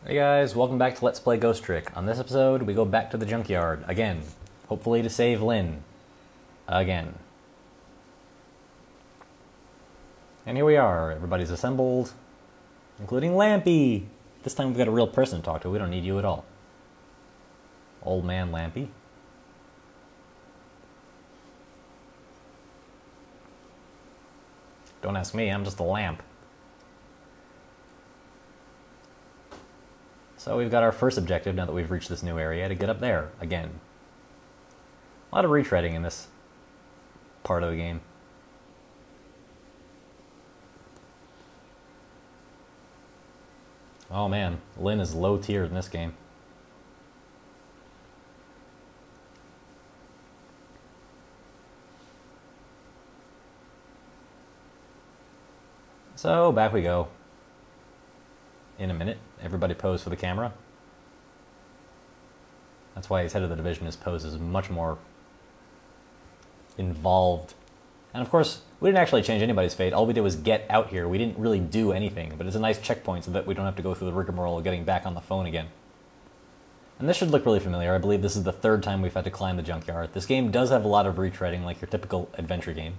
Hey guys, welcome back to Let's Play Ghost Trick. On this episode, we go back to the junkyard, again. Hopefully to save Lynn. Again. And here we are, everybody's assembled, including Lampy! This time we've got a real person to talk to, we don't need you at all. Old man Lampy. Don't ask me, I'm just a lamp. So we've got our first objective, now that we've reached this new area, to get up there, again. A lot of retreading in this part of the game. Oh man, Lynn is low tiered in this game. So, back we go. In a minute. Everybody pose for the camera. That's why his head of the division, his pose is much more involved. And of course, we didn't actually change anybody's fate. All we did was get out here. We didn't really do anything, but it's a nice checkpoint so that we don't have to go through the rigmarole of getting back on the phone again. And this should look really familiar. I believe this is the third time we've had to climb the junkyard. This game does have a lot of retreading, like your typical adventure game.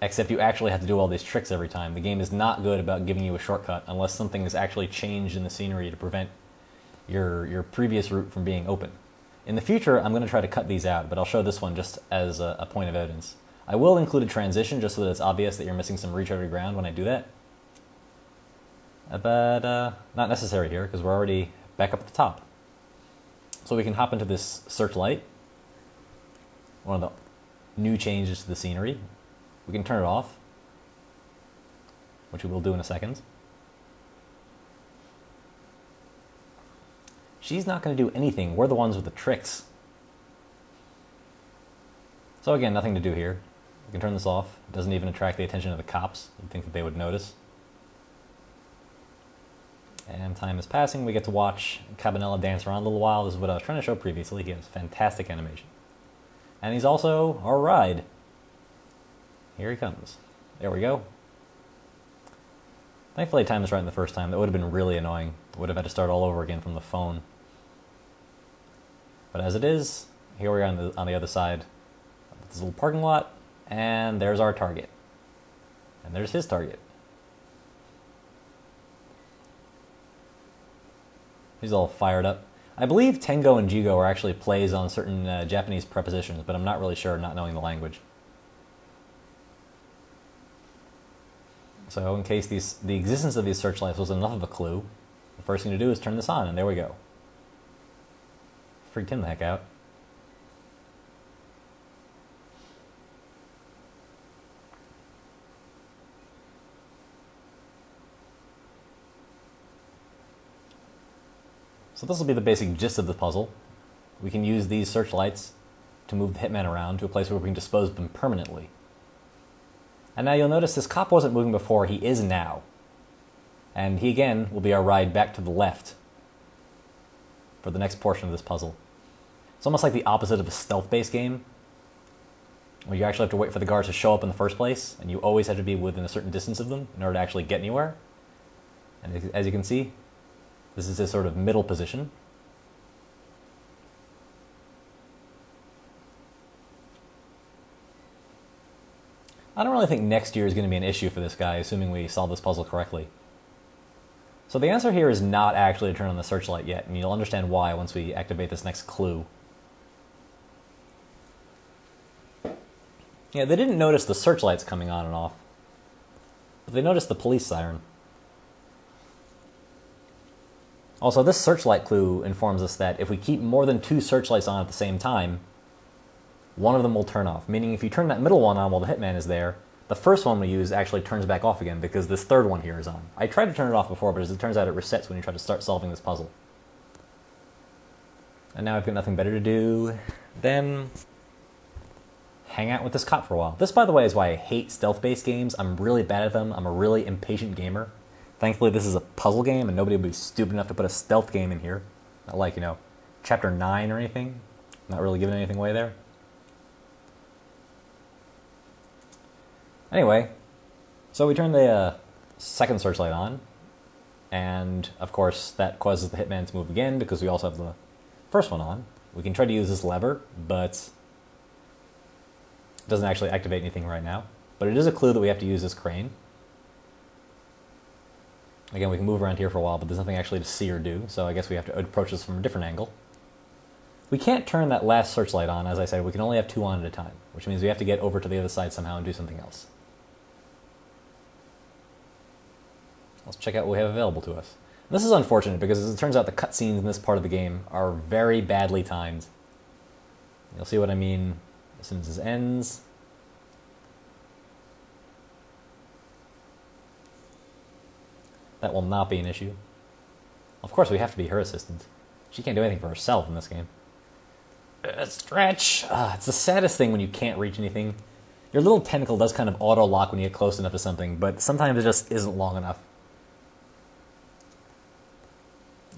Except you actually have to do all these tricks every time. The game is not good about giving you a shortcut unless something is actually changed in the scenery to prevent your previous route from being open. In the future, I'm going to try to cut these out, but I'll show this one just as a point of evidence. I will include a transition just so that it's obvious that you're missing some retreaded ground when I do that. But not necessary here because we're already back up at the top. So we can hop into this searchlight, one of the new changes to the scenery. We can turn it off, which we will do in a second. She's not going to do anything. We're the ones with the tricks. So again, nothing to do here. We can turn this off. It doesn't even attract the attention of the cops. You'd think that they would notice. And time is passing. We get to watch Cabanela dance around a little while. This is what I was trying to show previously. He has fantastic animation. And he's also our ride. Here he comes. There we go. Thankfully, time is right in the first time. That would have been really annoying. Would have had to start all over again from the phone. But as it is, here we are on the other side of this little parking lot, and there's our target. And there's his target. He's all fired up. I believe Tengo and Jigo are actually plays on certain Japanese prepositions, but I'm not really sure, not knowing the language. So in case the existence of these searchlights was enough of a clue, the first thing to do is turn this on, and there we go. Freaked him the heck out. So this will be the basic gist of the puzzle. We can use these searchlights to move the hitman around to a place where we can dispose of them permanently. And now you'll notice this cop wasn't moving before, he is now. And he again will be our ride back to the left for the next portion of this puzzle. It's almost like the opposite of a stealth-based game, where you actually have to wait for the guards to show up in the first place, and you always have to be within a certain distance of them in order to actually get anywhere. And as you can see, this is his sort of middle position. I don't really think next year is going to be an issue for this guy, assuming we solve this puzzle correctly. So the answer here is not actually to turn on the searchlight yet, and you'll understand why once we activate this next clue. Yeah, they didn't notice the searchlights coming on and off, but they noticed the police siren. Also, this searchlight clue informs us that if we keep more than 2 searchlights on at the same time, one of them will turn off, meaning if you turn that middle one on while the hitman is there, the first one we use actually turns back off again because this third one here is on. I tried to turn it off before, but as it turns out it resets when you try to start solving this puzzle. And now I've got nothing better to do than hang out with this cop for a while. This, by the way, is why I hate stealth-based games. I'm really bad at them. I'm a really impatient gamer. Thankfully, this is a puzzle game, and nobody would be stupid enough to put a stealth game in here. Not like, Chapter 9 or anything. Not really giving anything away there. Anyway, so we turn the second searchlight on, And, of course, that causes the hitman to move again because we also have the first one on. We can try to use this lever, but it doesn't actually activate anything right now. But it is a clue that we have to use this crane. Again, we can move around here for a while, but there's nothing actually to see or do, so I guess we have to approach this from a different angle. We can't turn that last searchlight on, as I said. We can only have 2 on at a time, which means we have to get over to the other side somehow and do something else. Let's check out what we have available to us. And this is unfortunate because, as it turns out, the cutscenes in this part of the game are very badly timed. You'll see what I mean as soon as this ends. That will not be an issue. Of course, we have to be her assistant. She can't do anything for herself in this game. Stretch! It's the saddest thing when you can't reach anything. Your little tentacle does kind of auto-lock when you get close enough to something, but sometimes it just isn't long enough.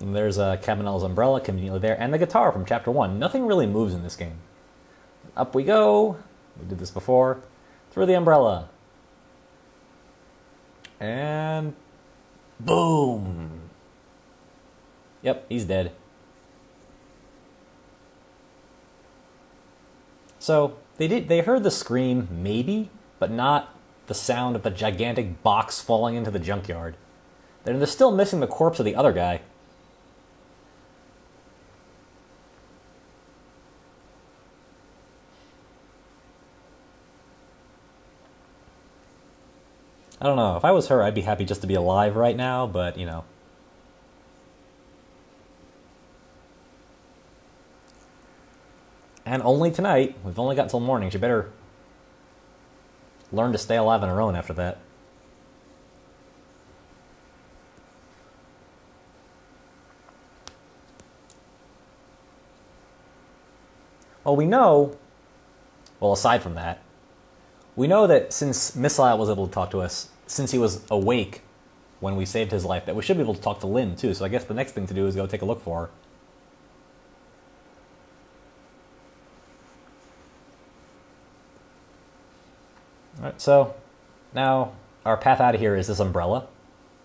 And there's Cabanel's umbrella conveniently there, and the guitar from Chapter 1. Nothing really moves in this game. Up we go. We did this before. Through the umbrella. And boom! Yep, he's dead. So, they heard the scream, maybe, but not the sound of the gigantic box falling into the junkyard. They're still missing the corpse of the other guy. I don't know. If I was her, I'd be happy just to be alive right now, but, you know. And only tonight. We've only got till morning. She better learn to stay alive on her own after that. Well, we know, aside from that, we know that since Missile was able to talk to us, since he was awake when we saved his life, that we should be able to talk to Lynn, too. So I guess the next thing to do is go take a look for her. Alright, so now our path out of here is this umbrella.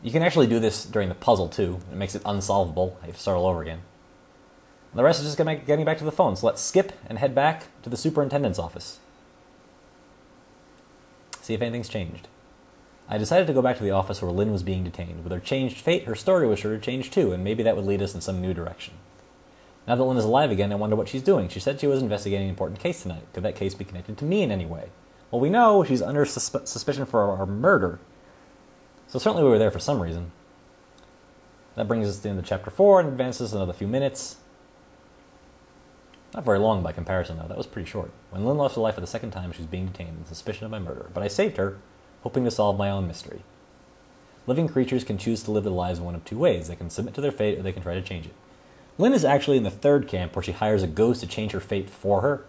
You can actually do this during the puzzle, too. It makes it unsolvable. You have to start all over again. And the rest is just getting back to the phone. So let's skip and head back to the superintendent's office. See if anything's changed. I decided to go back to the office where Lynn was being detained. With her changed fate, her story was sure to change too, and maybe that would lead us in some new direction. Now that Lynn is alive again, I wonder what she's doing. She said she was investigating an important case tonight. Could that case be connected to me in any way? Well, we know she's under suspicion for our murder. So certainly we were there for some reason. That brings us to the end of Chapter 4 and advances another few minutes. Not very long by comparison, though. That was pretty short. When Lynn lost her life for the second time, she was being detained in suspicion of my murder. But I saved her, hoping to solve my own mystery. Living creatures can choose to live their lives in one of 2 ways. They can submit to their fate, or they can try to change it. Lynn is actually in the 3rd camp, where she hires a ghost to change her fate for her.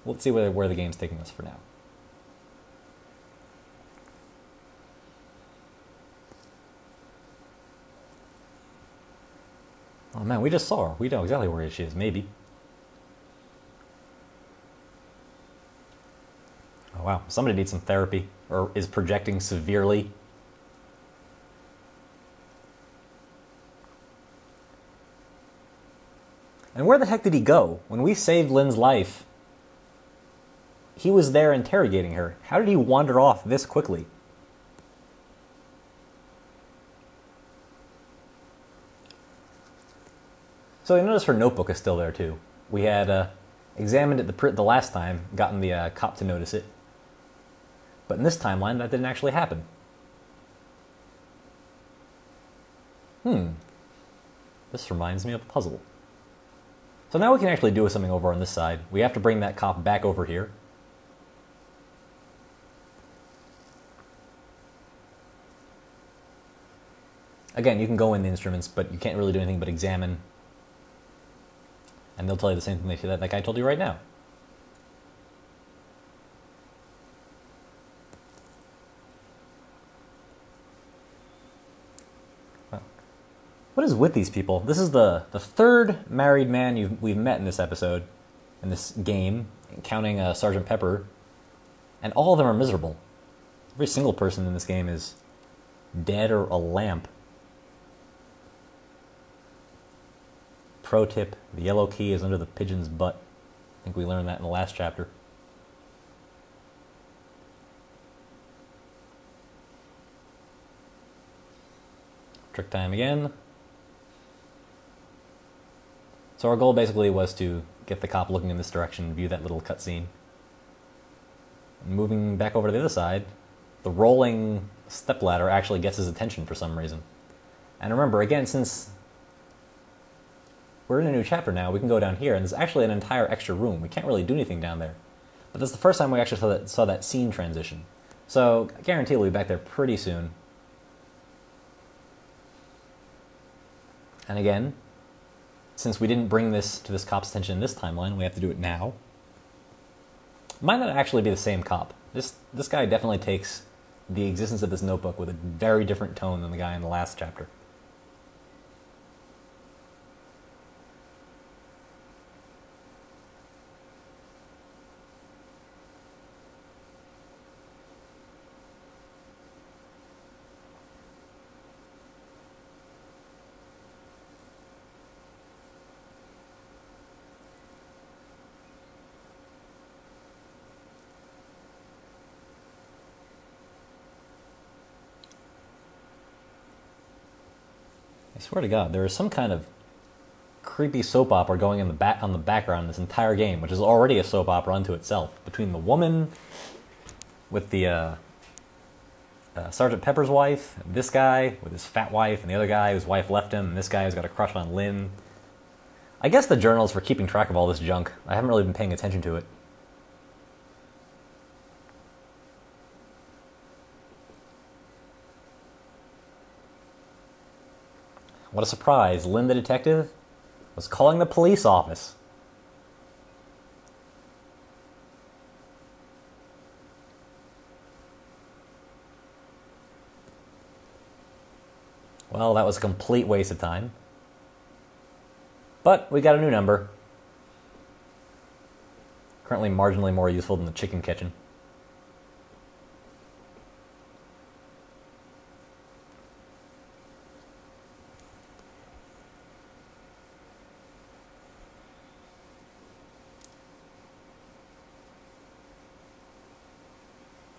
Let's see where the game's taking us for now. Oh man, we just saw her. We know exactly where she is, maybe. Oh wow, somebody needs some therapy, or is projecting severely. And where the heck did he go? When we saved Lynn's life, he was there interrogating her. How did he wander off this quickly? So you notice her notebook is still there too. We had examined it the last time, gotten the cop to notice it. But in this timeline, that didn't actually happen. This reminds me of a puzzle. So now we can actually do something over on this side. We have to bring that cop back over here. Again, you can go in the instruments, but you can't really do anything but examine. And they'll tell you the same thing that guy told you right now. What is with these people? This is the 3rd married man we've met in this episode, in this game, counting Sergeant Pepper, and all of them are miserable. Every single person in this game is dead or a lamp. Pro tip, the yellow key is under the pigeon's butt. I think we learned that in the last chapter. Trick time again. So our goal basically was to get the cop looking in this direction, view that little cutscene. Moving back over to the other side, the rolling stepladder actually gets his attention for some reason. And remember, again, since we're in a new chapter now, we can go down here, and there's actually an entire extra room. We can't really do anything down there. But that's the first time we actually saw that scene transition. So I guarantee we'll be back there pretty soon. And again, since we didn't bring this to this cop's attention in this timeline, we have to do it now. Might not actually be the same cop. This guy definitely takes the existence of this notebook with a very different tone than the guy in the last chapter. I swear to God, there is some kind of creepy soap opera going on the background in this entire game, which is already a soap opera unto itself. Between the woman with the Sergeant Pepper's wife, and this guy with his fat wife, and the other guy whose wife left him, and this guy who's got a crush on Lynn. I guess the journal's for keeping track of all this junk. I haven't really been paying attention to it. What a surprise. Lynn the detective was calling the police office. Well, that was a complete waste of time. But we got a new number. Currently marginally more useful than the chicken kitchen.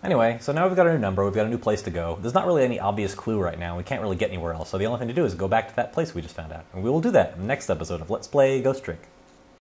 Anyway, so now we've got a new number, we've got a new place to go. There's not really any obvious clue right now, we can't really get anywhere else, so the only thing to do is go back to that place we just found out. And we will do that in the next episode of Let's Play Ghost Trick.